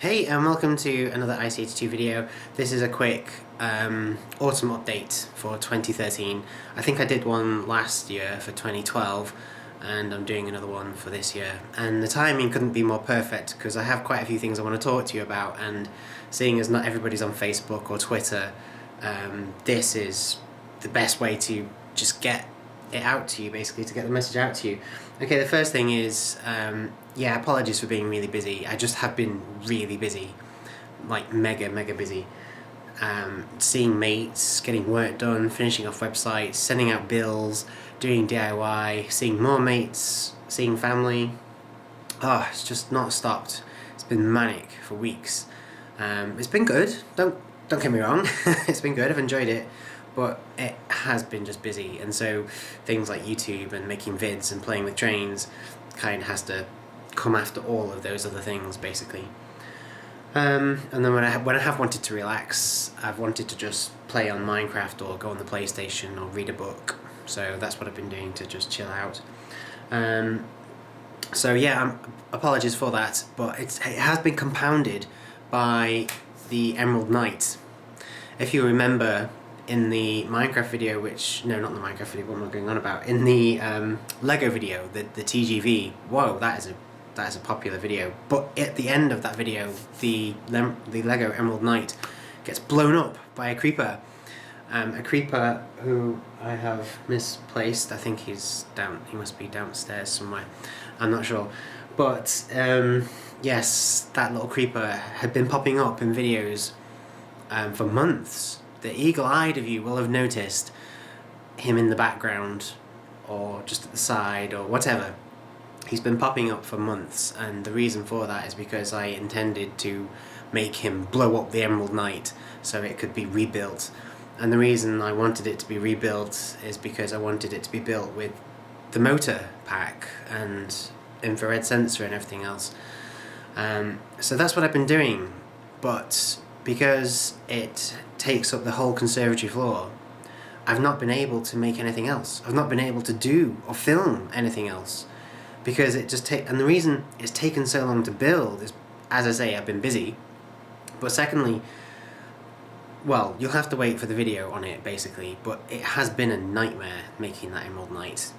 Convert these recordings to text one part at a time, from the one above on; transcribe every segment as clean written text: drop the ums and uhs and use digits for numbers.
Hey, and welcome to another IC82 video. This is a quick autumn update for 2013. I think I did one last year for 2012, and I'm doing another one for this year. And the timing couldn't be more perfect because I have quite a few things I want to talk to you about, and seeing as not everybody's on Facebook or Twitter, this is the best way to just get it out to you, basically, to get the message out to you. Okay, the first thing is, yeah, apologies for being really busy. I just have been really busy, like mega busy. Seeing mates, getting work done, finishing off websites, sending out bills, doing DIY, seeing more mates, seeing family. Oh, it's just not stopped. It's been manic for weeks. It's been good, don't get me wrong, it's been good, I've enjoyed it. But it has been just busy, and so things like YouTube and making vids and playing with trains kind of has to come after all of those other things, basically. And then when I have wanted to relax, I've wanted to just play on Minecraft or go on the PlayStation or read a book. So that's what I've been doing to just chill out. So yeah, apologies for that, but it has been compounded by the Emerald Knight. If you remember, in the Minecraft video, no, not the Minecraft video, what am I going on about? In the Lego video, the TGV, whoa, that is a popular video. But at the end of that video, the Lego Emerald Knight gets blown up by a creeper. A creeper who I have misplaced. I think he must be downstairs somewhere. I'm not sure. But yes, that little creeper had been popping up in videos for months. The eagle-eyed of you will have noticed him in the background or just at the side or whatever. He's been popping up for months, and the reason for that is because I intended to make him blow up the Emerald Knight so it could be rebuilt. And the reason I wanted it to be rebuilt is because I wanted it to be built with the motor pack and infrared sensor and everything else. So that's what I've been doing, but because it takes up the whole conservatory floor, I've not been able to make anything else. I've not been able to do or film anything else because and the reason it's taken so long to build is, as I say, I've been busy. But secondly, well, you'll have to wait for the video on it, basically, but it has been a nightmare making that Emerald Knight.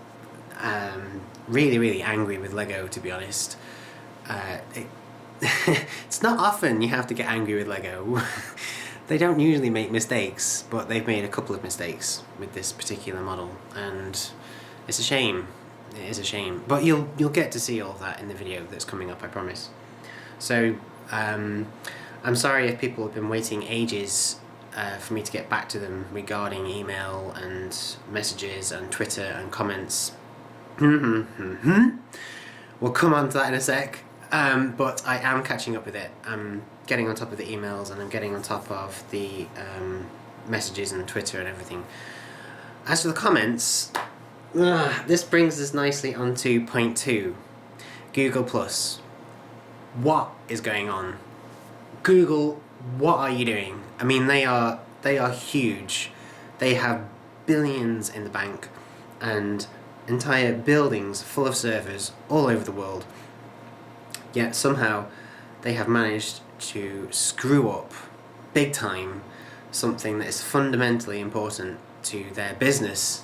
Really angry with Lego, to be honest. It's not often you have to get angry with Lego. They don't usually make mistakes, but they've made a couple of mistakes with this particular model, and it's a shame. It is a shame. But you'll get to see all of that in the video that's coming up, I promise. So, I'm sorry if people have been waiting ages for me to get back to them regarding email and messages and Twitter and comments. We'll come on to that in a sec. But I am catching up with it. I'm getting on top of the emails, and I'm getting on top of the messages and Twitter and everything. As for the comments, this brings us nicely onto point 2. Google+. What is going on? Google, what are you doing? I mean, they are huge. They have billions in the bank and entire buildings full of servers all over the world. Yet somehow they have managed to screw up, big time, something that is fundamentally important to their business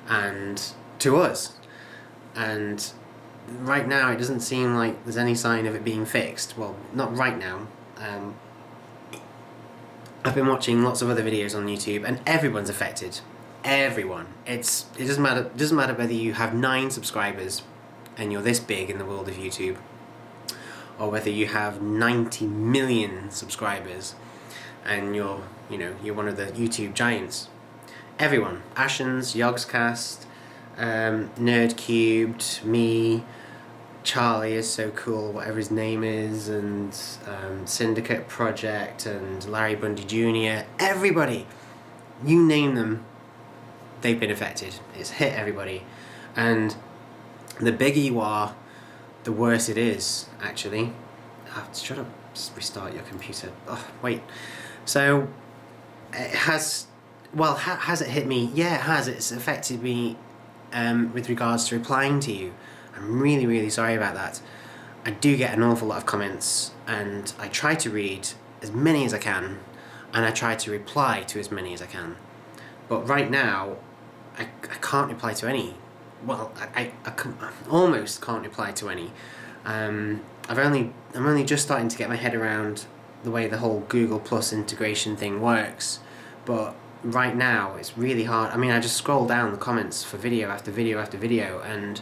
and to us. And right now it doesn't seem like there's any sign of it being fixed. Well, not right now. I've been watching lots of other videos on YouTube, and everyone's affected. Everyone. It doesn't matter whether you have 9 subscribers and you're this big in the world of YouTube, or whether you have 90 million subscribers and you're one of the YouTube giants. Everyone. Ashens, Yogscast, Nerd Cubed, me, Charlie is so cool, whatever his name is, and Syndicate Project, and Larry Bundy Jr. Everybody. You name them, they've been affected. It's hit everybody. And the bigger you are, the worse it is, actually. Shut up, just restart your computer. Oh, wait. So, it has... Well, has it hit me? Yeah, it has. It's affected me with regards to replying to you. I'm really sorry about that. I do get an awful lot of comments, and I try to read as many as I can, and I try to reply to as many as I can. But right now, I can't reply to any. Well, I almost can't reply to any. I'm only just starting to get my head around the way the whole Google Plus integration thing works, but right now it's really hard. I mean, I just scroll down the comments for video after video after video, and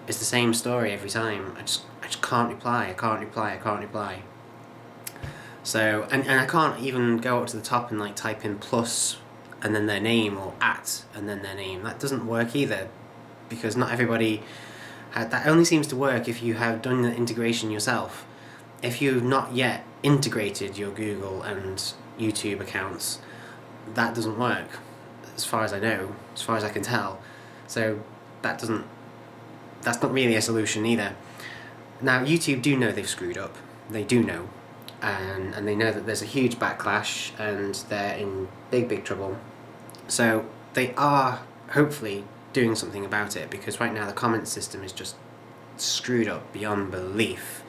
it's the same story every time. I just can't reply. I can't reply. So, and I can't even go up to the top and like type in plus and then their name, or at and then their name. That doesn't work either, because not everybody. That only seems to work if you have done the integration yourself. If you've not yet integrated your Google and YouTube accounts, that doesn't work, as far as I know, as far as I can tell. So that's not really a solution either. Now, YouTube do know they've screwed up. They do know. And they know that there's a huge backlash, and they're in big trouble. So they are hopefully doing something about it, because right now the comment system is just screwed up beyond belief.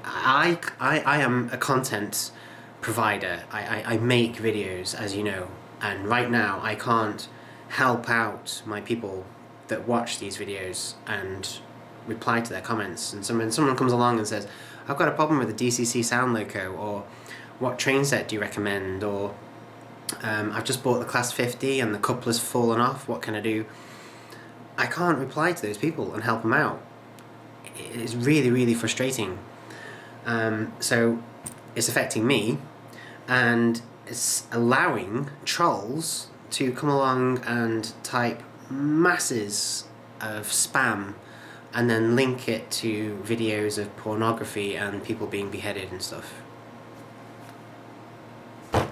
I am a content provider. I make videos, as you know, and right now I can't help out my people that watch these videos and reply to their comments. And when someone comes along and says, I've got a problem with the DCC sound loco, or what train set do you recommend, or I've just bought the Class 50 and the coupler's fallen off, what can I do? I can't reply to those people and help them out. It is really frustrating. So it's affecting me, and it's allowing trolls to come along and type masses of spam and then link it to videos of pornography and people being beheaded and stuff. I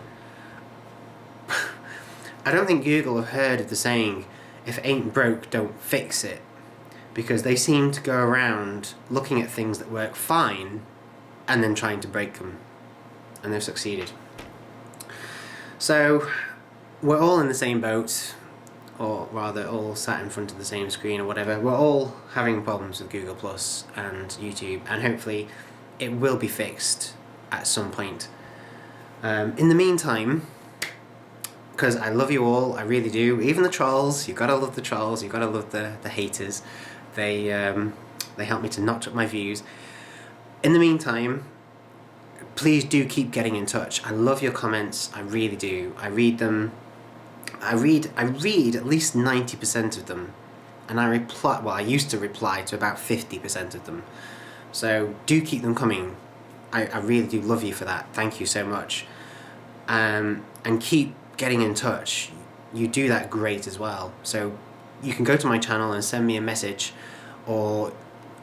don't think Google have heard of the saying, if it ain't broke, don't fix it, because they seem to go around looking at things that work fine and then trying to break them, and they've succeeded. So we're all in the same boat, or rather all sat in front of the same screen or whatever. We're all having problems with Google Plus and YouTube, and hopefully it will be fixed at some point. In the meantime, because I love you all, I really do, even the trolls, you've got to love the trolls, you've got to love the haters. They help me to notch up my views. In the meantime, please do keep getting in touch. I love your comments, I really do. I read them. I read at least 90% of them, and I reply. Well, I used to reply to about 50% of them. So do keep them coming. I really do love you for that. Thank you so much. And keep getting in touch. You do that great as well. So you can go to my channel and send me a message, or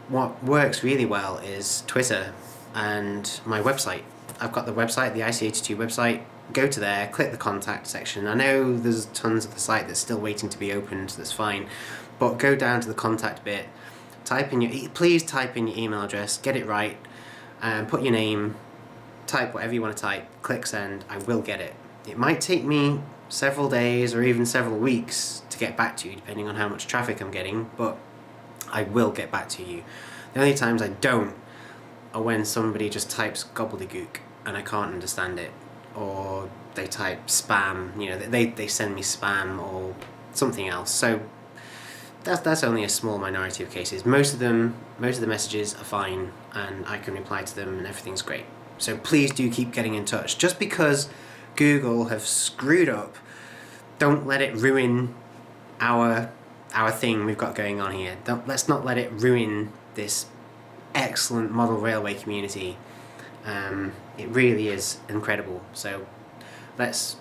what works really well is Twitter and my website. I've got the website, the IC82 website. Go to there, click the contact section. I know there's tons of the site that's still waiting to be opened, that's fine, but go down to the contact bit, please type in your email address, get it right, and put your name, type whatever you want to type, click send. I will get it. It might take me several days or even several weeks to get back to you, depending on how much traffic I'm getting, but I will get back to you. The only times I don't are when somebody just types gobbledygook and I can't understand it, or they type spam, you know, they send me spam or something else. So that's only a small minority of cases. Most of the messages are fine, and I can reply to them and everything's great. So please do keep getting in touch. Just because Google have screwed up, don't let it ruin our thing we've got going on here. Let's not let it ruin this excellent model railway community. It really is incredible. So let's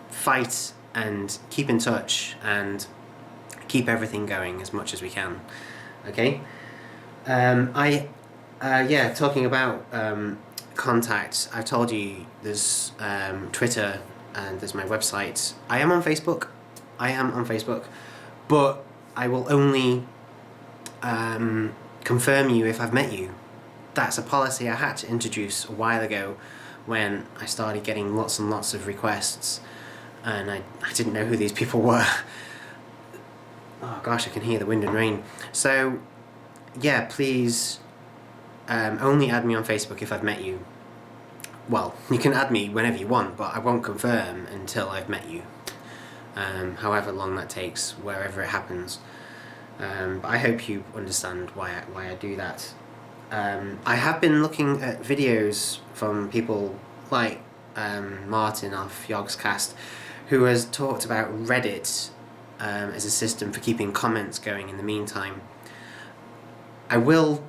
fight and keep in touch and keep everything going as much as we can. Okay? Talking about contacts, I told you there's Twitter and there's my website. I am on Facebook, but I will only confirm you if I've met you. That's a policy I had to introduce a while ago when I started getting lots and lots of requests, and I didn't know who these people were. Oh gosh, I can hear the wind and rain. So yeah, please only add me on Facebook if I've met you. Well, you can add me whenever you want, but I won't confirm until I've met you. However long that takes, wherever it happens. But I hope you understand why I do that. I have been looking at videos from people like Martin off Yogscast, who has talked about Reddit as a system for keeping comments going in the meantime. I will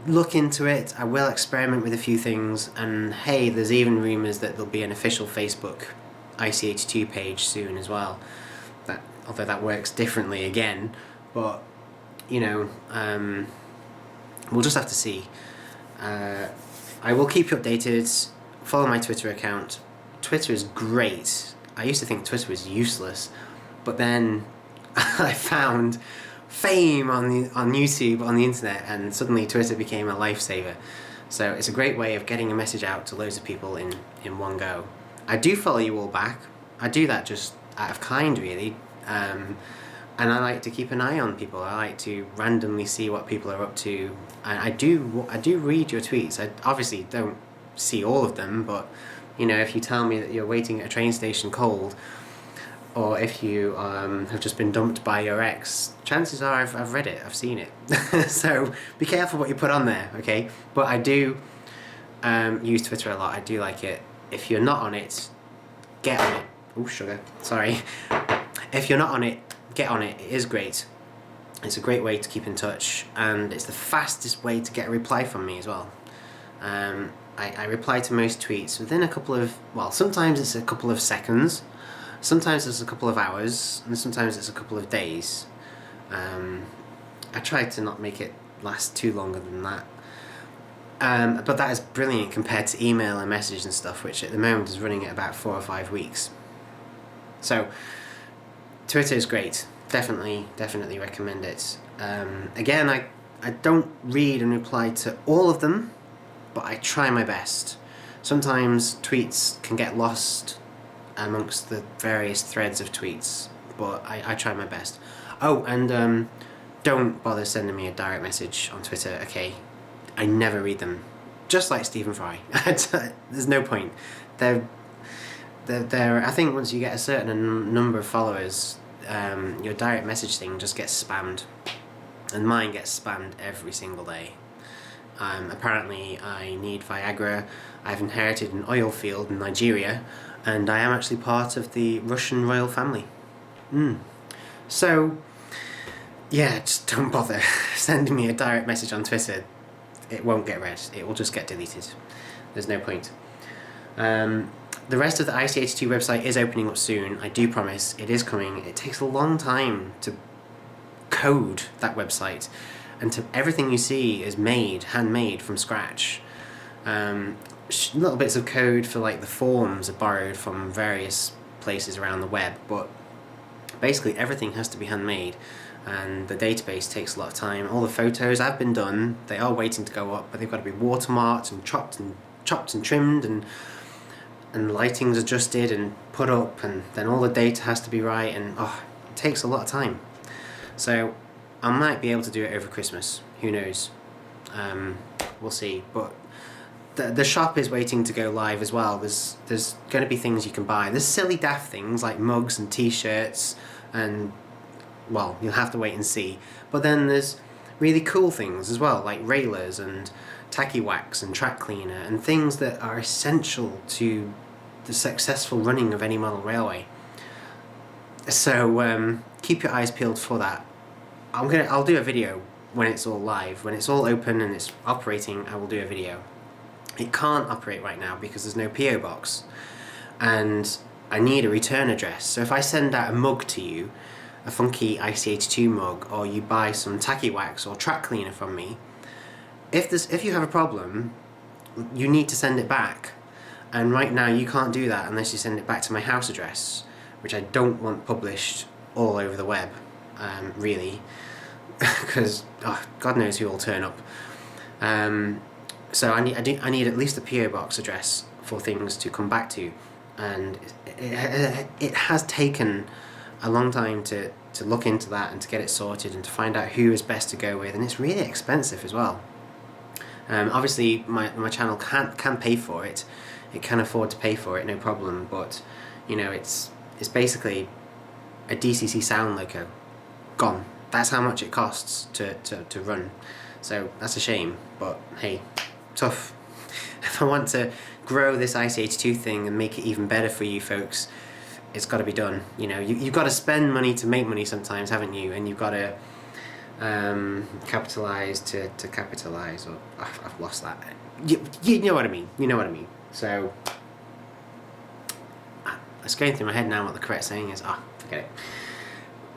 look into it, I will experiment with a few things, and hey, there's even rumours that there'll be an official Facebook IC82 page soon as well. Although that works differently again, but you know, we'll just have to see. I will keep you updated. Follow my Twitter account. Twitter is great. I used to think Twitter was useless, but then I found fame on YouTube, on the internet, and suddenly Twitter became a lifesaver. So it's a great way of getting a message out to loads of people in one go. I do follow you all back. I do that just out of kind, really. And I like to keep an eye on people. I like to randomly see what people are up to. And I do read your tweets. I obviously don't see all of them, but you know, if you tell me that you're waiting at a train station cold, or if you have just been dumped by your ex, chances are I've read it, I've seen it. So be careful what you put on there, okay? But I do use Twitter a lot. I do like it. If you're not on it, get on it. Oh, sugar. Sorry. If you're not on it, get on it. It is great. It's a great way to keep in touch, and it's the fastest way to get a reply from me as well. I reply to most tweets within a couple of, well, sometimes it's a couple of seconds, sometimes it's a couple of hours, and sometimes it's a couple of days. I try to not make it last too longer than that. But that is brilliant compared to email and message and stuff, which at the moment is running at about 4 or 5 weeks. So Twitter is great. Definitely recommend it. Again, I don't read and reply to all of them, but I try my best. Sometimes tweets can get lost amongst the various threads of tweets, but I try my best. Oh, and don't bother sending me a direct message on Twitter, okay? I never read them. Just like Stephen Fry. There's no point. They're I think once you get a certain number of followers, your direct message thing just gets spammed. And mine gets spammed every single day. Apparently I need Viagra. I've inherited an oil field in Nigeria, and I am actually part of the Russian royal family. So yeah, just don't bother sending me a direct message on Twitter. It won't get read. It will just get deleted. There's no point. The rest of the IC82 website is opening up soon. I do promise. It is coming. It takes a long time to code that website, and everything you see is handmade from scratch. Little bits of code for like the forms are borrowed from various places around the web, but basically everything has to be handmade, and the database takes a lot of time. All the photos have been done. They are waiting to go up, but they've got to be watermarked and chopped and trimmed, and lighting's adjusted and put up, and then all the data has to be right, and it takes a lot of time. So I might be able to do it over Christmas. Who knows? We'll see. But the shop is waiting to go live as well. There's going to be things you can buy. There's silly daft things like mugs and t-shirts, and well, you'll have to wait and see. But then there's really cool things as well, like railers and tacky wax and track cleaner, and things that are essential to the successful running of any model railway. So keep your eyes peeled for that. I'll do a video when it's all live. When it's all open and it's operating, I will do a video. It can't operate right now because there's no PO box, and I need a return address. So if I send out a mug to you, a funky IC82 mug, or you buy some tacky wax or track cleaner from me, if you have a problem, you need to send it back. And right now you can't do that unless you send it back to my house address, which I don't want published all over the web, really, because God knows who will turn up. So I need at least a PO box address for things to come back to, and it has taken a long time to look into that and to get it sorted and to find out who is best to go with, and it's really expensive as well. Obviously my channel can pay for it. It can afford to pay for it, no problem, but you know, it's basically a DCC sound logo gone. That's how much it costs to run. So that's a shame, but hey, tough. If I want to grow this IC82 thing and make it even better for you folks, it's got to be done. You know, you've got to spend money to make money sometimes, haven't you? And you've got to capitalize to capitalize, or I've lost that. You know what I mean. You know what I mean. So it's going through my head now what the correct saying is. Forget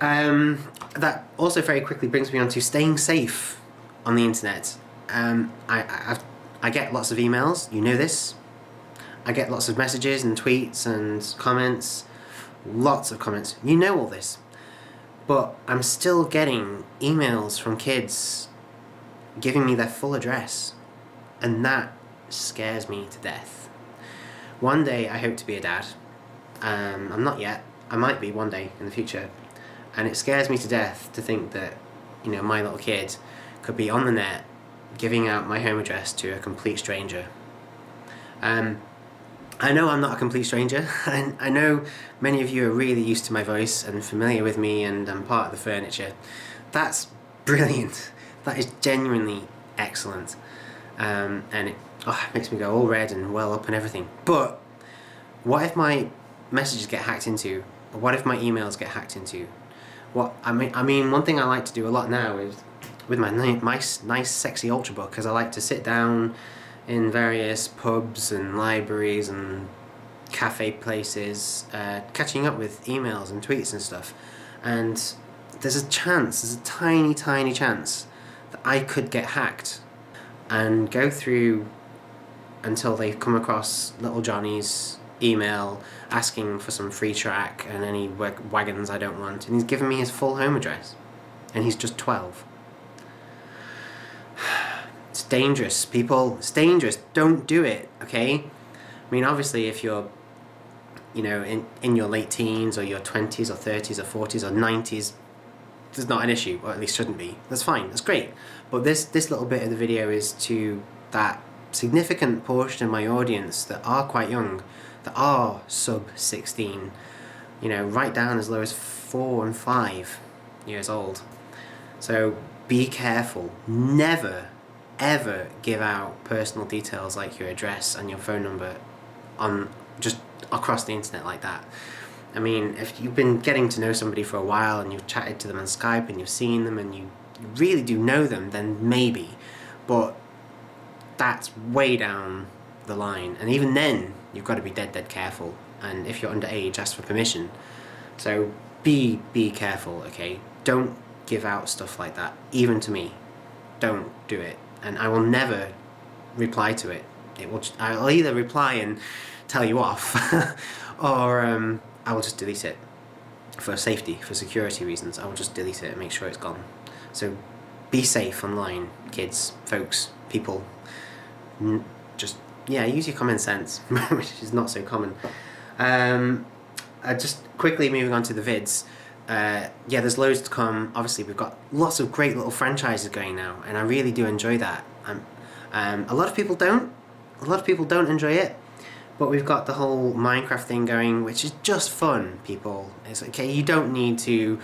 it. That also very quickly brings me on to staying safe on the internet. I get lots of emails, you know this. I get lots of messages and tweets and comments, lots of comments, you know all this. But I'm still getting emails from kids giving me their full address, and that scares me to death. One day I hope to be a dad. I'm not yet. I might be one day in the future. And it scares me to death to think that, you know, my little kid could be on the net giving out my home address to a complete stranger. I know I'm not a complete stranger, and I know many of you are really used to my voice and familiar with me, and I'm part of the furniture. That's brilliant. That is genuinely excellent. And it makes me go all red and well up and everything. But what if my messages get hacked into? Or what if my emails get hacked into? I mean, one thing I like to do a lot now is with my nice sexy Ultrabook, because I like to sit down in various pubs and libraries and cafe places, catching up with emails and tweets and stuff. And there's a tiny chance that I could get hacked and go through until they come across little Johnny's email asking for some free track and any wagons I don't want, and he's given me his full home address, and he's just 12. It's dangerous, people. It's dangerous. Don't do it, okay? I mean, obviously, if you're, you know, in your late teens or your 20s or 30s or 40s or 90s, there's not an issue, or at least shouldn't be. That's fine. That's great. But this little bit of the video is to that significant portion of my audience that are quite young, that are sub 16, you know, right down as low as 4 and 5 years old. So be careful. Never ever give out personal details like your address and your phone number on just across the internet like that. I mean, if you've been getting to know somebody for a while and you've chatted to them on Skype and you've seen them and you really do know them, then maybe. But that's way down the line, and even then you've got to be dead careful, and if you're underage, ask for permission. So be careful, okay? Don't give out stuff like that, even to me. Don't do it, and I will never reply to it. I'll either reply and tell you off or I will just delete it for safety, for security reasons. I will just delete it and make sure it's gone. So be safe online, kids, folks, people. Just, yeah, use your common sense, which is not so common. Just quickly moving on to the vids. Yeah, there's loads to come. Obviously, we've got lots of great little franchises going now, and I really do enjoy that. A lot of people don't. A lot of people don't enjoy it, but we've got the whole Minecraft thing going, which is just fun, people. It's okay. You don't need to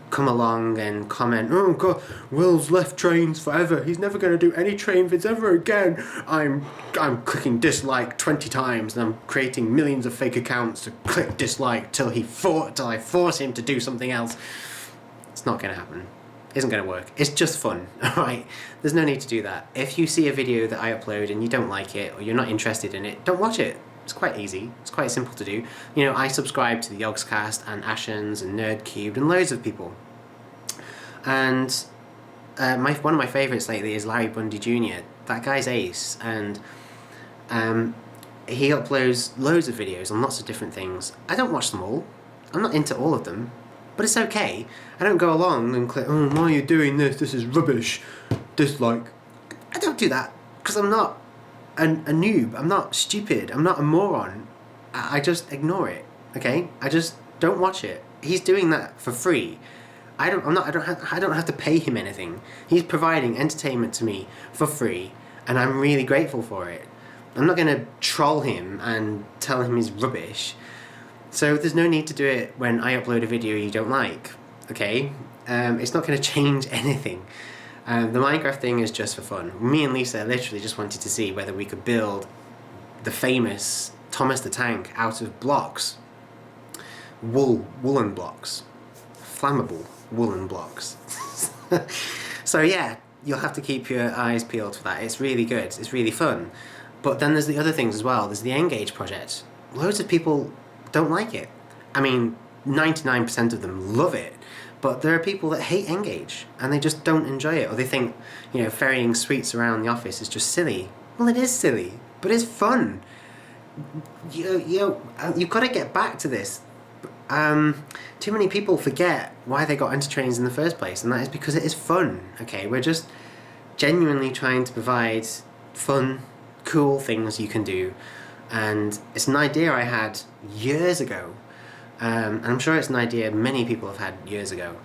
come along and comment, oh god, Will's left trains forever, he's never going to do any train vids ever again, I'm clicking dislike 20 times and I'm creating millions of fake accounts to click dislike till I force him to do something else. It's not going to happen. Isn't going to work. It's just fun, alright? There's no need to do that. If you see a video that I upload and you don't like it or you're not interested in it, don't watch it. It's quite easy. It's quite simple to do. You know, I subscribe to the Yogscast and Ashens and Nerdcubed and loads of people. And one of my favourites lately is Larry Bundy Jr. That guy's ace, and he uploads loads of videos on lots of different things. I don't watch them all. I'm not into all of them, but it's okay. I don't go along and click, oh, why are you doing this? This is rubbish. Dislike. I don't do that because I'm not a noob. I'm not stupid. I'm not a moron. I just ignore it. Okay? I just don't watch it. He's doing that for free. I don't have to pay him anything. He's providing entertainment to me for free, and I'm really grateful for it. I'm not going to troll him and tell him he's rubbish. So there's no need to do it when I upload a video you don't like, okay? It's not going to change anything. The Minecraft thing is just for fun. Me and Lisa literally just wanted to see whether we could build the famous Thomas the Tank out of blocks. Woolen blocks. Flammable woolen blocks. So yeah, you'll have to keep your eyes peeled for that. It's really good. It's really fun. But then there's the other things as well. There's the Engage project. Loads of people don't like it. I mean, 99% of them love it. But there are people that hate Engage and they just don't enjoy it. Or they think, you know, ferrying sweets around the office is just silly. Well, it is silly, but it's fun. You've got to get back to this. Too many people forget why they got into trains in the first place, and that is because it is fun. Okay, we're just genuinely trying to provide fun, cool things you can do, and it's an idea I had years ago, and I'm sure it's an idea many people have had years ago.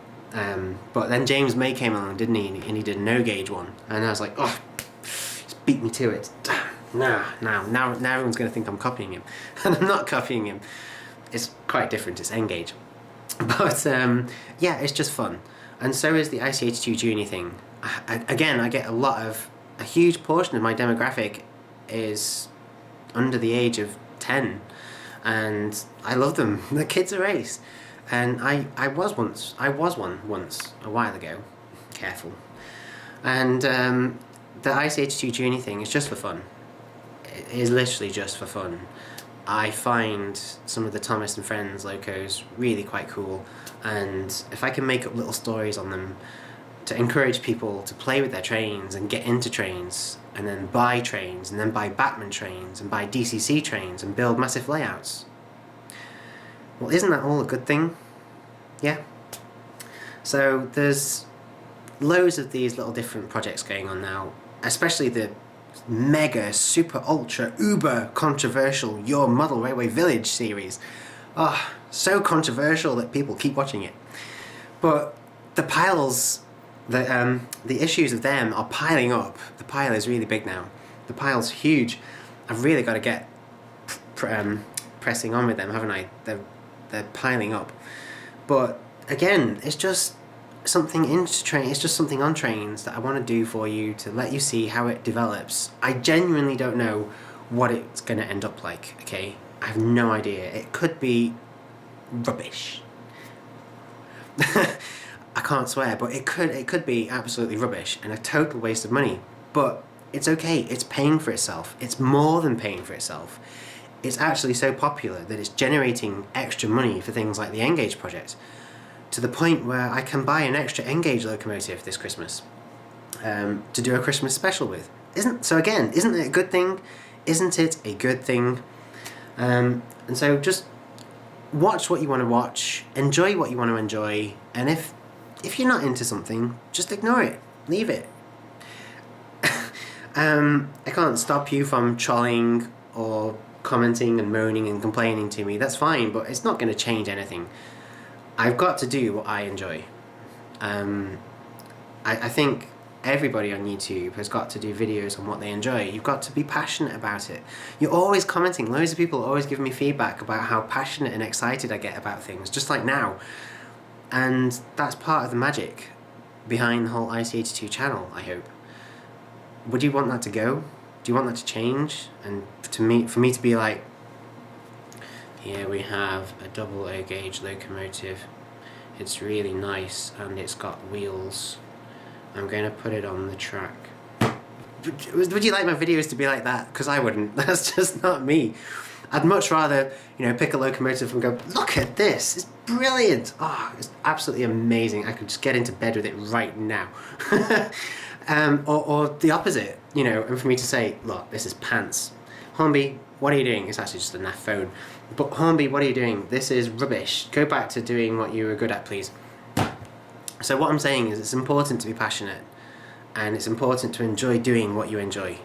But then James May came along, didn't he? And he did a no gauge one, and I was like, oh, just beat me to it. Now everyone's going to think I'm copying him, and I'm not copying him. It's quite different. It's Engage, but yeah, it's just fun, and so is the IC82 Junior thing. Again, I get a huge portion of my demographic is under the age of 10, and I love them. The kids are ace, and I was one once a while ago. Careful, and the IC82 Junior thing is just for fun. It is literally just for fun. I find some of the Thomas and Friends locos really quite cool, and if I can make up little stories on them to encourage people to play with their trains and get into trains, and then buy trains, and then buy Batman trains, and buy DCC trains, and build massive layouts, well, isn't that all a good thing? Yeah? So there's loads of these little different projects going on now, especially the mega, super, ultra, uber controversial Your Model Railway Village series. Oh, so controversial that people keep watching it. But the piles, the issues of them are piling up. The pile is really big now. The pile's huge. I've really got to get pressing on with them, haven't I? They're piling up. But again, it's just something it's just something on trains that I want to do for you to let you see how it develops. I genuinely don't know what it's going to end up like, okay? I have no idea. It could be rubbish. I can't swear, but it could be absolutely rubbish and a total waste of money. But it's okay. It's paying for itself. It's more than paying for itself. It's actually so popular that it's generating extra money for things like the Engage project, to the point where I can buy an extra Engage locomotive this Christmas to do a Christmas special with. Isn't it a good thing? Isn't it a good thing? And so just watch what you want to watch, enjoy what you want to enjoy, and if you're not into something, just ignore it, leave it. I can't stop you from trolling or commenting and moaning and complaining to me. That's fine, but it's not going to change anything. I've got to do what I enjoy. I think everybody on YouTube has got to do videos on what they enjoy. You've got to be passionate about it. You're always commenting. Loads of people are always giving me feedback about how passionate and excited I get about things, just like now. And that's part of the magic behind the whole IC82 channel, I hope. Would you want that to go? Do you want that to change? And for me to be like, here we have a double O gauge locomotive. It's really nice and it's got wheels. I'm going to put it on the track. Would you like my videos to be like that? Because I wouldn't. That's just not me. I'd much rather, pick a locomotive and go, look at this, it's brilliant. Oh, it's absolutely amazing. I could just get into bed with it right now. Or the opposite, and for me to say, look, this is pants. Hornby, what are you doing? It's actually just a naff phone. But Hornby, what are you doing? This is rubbish. Go back to doing what you were good at, please. So what I'm saying is it's important to be passionate, and it's important to enjoy doing what you enjoy,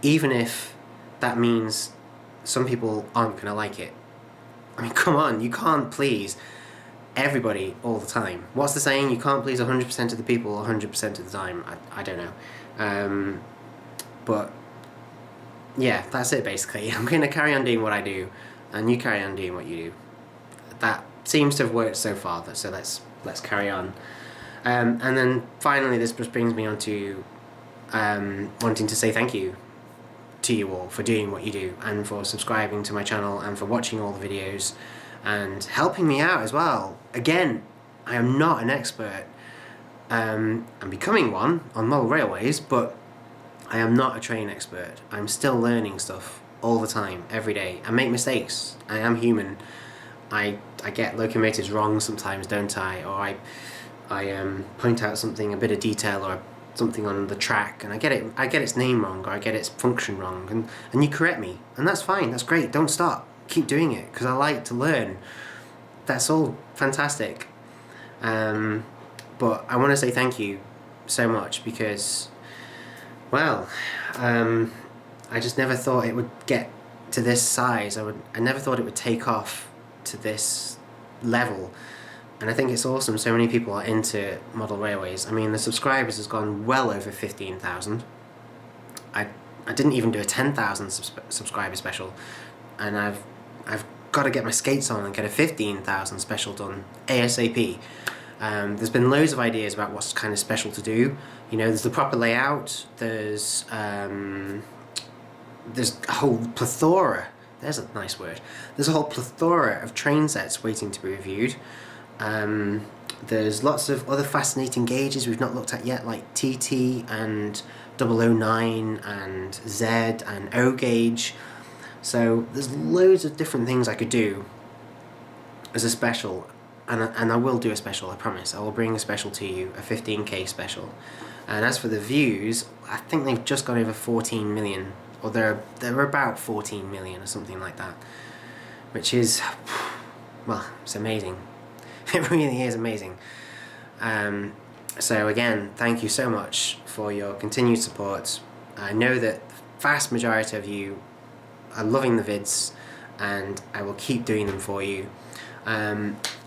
even if that means some people aren't going to like it. I mean, come on, you can't please everybody all the time. What's the saying? You can't please 100% of the people 100% of the time. I don't know. But yeah, that's it basically. I'm going to carry on doing what I do, and you carry on doing what you do. That seems to have worked so far, so let's carry on. And then finally, this just brings me on to wanting to say thank you to you all for doing what you do, and for subscribing to my channel, and for watching all the videos and helping me out as well. Again, I am not an expert. I'm becoming one on model railways, but I am not a train expert. I'm still learning stuff all the time, every day. I make mistakes. I am human. I get locomotives wrong sometimes, don't I? Or I point out something, a bit of detail or something on the track, and I get its name wrong, or I get its function wrong, and you correct me, and that's fine. That's great. Don't stop. Keep doing it, because I like to learn. That's all fantastic. But I want to say thank you so much, because, well, I just never thought it would get to this size. I never thought it would take off to this level, and I think it's awesome. So many people are into model railways. I mean, the subscribers has gone well over 15,000. I didn't even do a 10,000 subscriber special, and I've got to get my skates on and get a 15,000 special done ASAP. There's been loads of ideas about what's kind of special to do. You know, there's the proper layout, there's a whole plethora, there's a nice word, there's a whole plethora of train sets waiting to be reviewed. There's lots of other fascinating gauges we've not looked at yet, like TT and 009 and Z and O gauge. So there's loads of different things I could do as a special. And I will do a special, I promise. I will bring a special to you, a 15k special. And as for the views, I think they've just gone over 14 million, or they're about 14 million or something like that, which is, well, it's amazing. It really is amazing. So again, thank you so much for your continued support. I know that the vast majority of you are loving the vids, and I will keep doing them for you.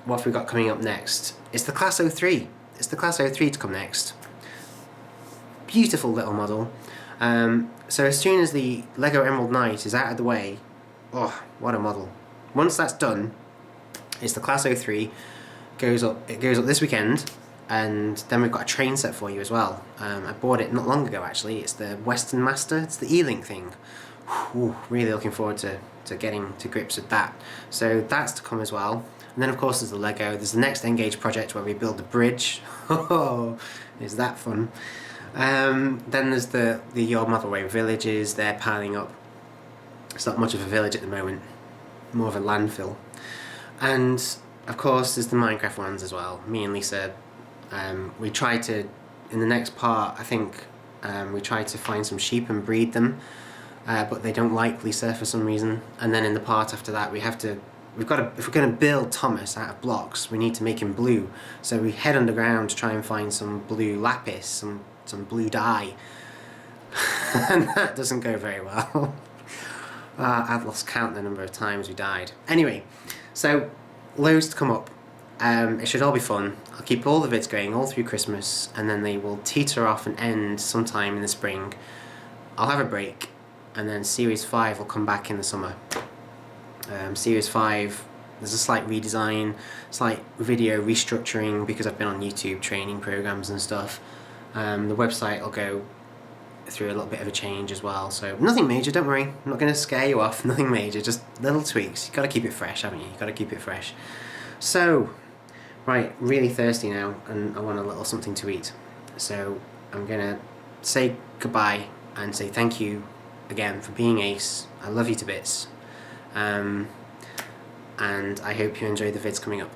What have we got coming up next? It's the Class 03. It's the Class 03 to come next. Beautiful little model. So as soon as the Lego Emerald Knight is out of the way, oh, what a model. Once that's done, it's the Class 03. It goes up this weekend, and then we've got a train set for you as well. I bought it not long ago actually. It's the Western Master. It's the E-Link thing. Ooh, really looking forward to getting to grips with that. So that's to come as well. And then of course there's the Lego. There's the next Engage project where we build the bridge. Oh, is that fun? Then there's the Your Model Way villages. They're piling up. It's not much of a village at the moment, more of a landfill. And of course there's the Minecraft ones as well. Me and Lisa, we try to, in the next part I think, we try to find some sheep and breed them. But they don't like Lisa for some reason. And then in the part after that, if we're going to build Thomas out of blocks, we need to make him blue. So we head underground to try and find some blue lapis, some blue dye. And that doesn't go very well. I've lost count the number of times we died. Anyway, so loads to come up. It should all be fun. I'll keep all the vids going all through Christmas, and then they will teeter off and end sometime in the spring. I'll have a break, and then Series 5 will come back in the summer. Series 5, there's a slight redesign, slight video restructuring, because I've been on YouTube training programs and stuff. The website will go through a little bit of a change as well, so nothing major, don't worry. I'm not going to scare you off, nothing major, just little tweaks. You've got to keep it fresh, haven't you? You've got to keep it fresh. So, right, really thirsty now, and I want a little something to eat. So I'm going to say goodbye and say thank you again for being ace. I love you to bits. And I hope you enjoy the vids coming up.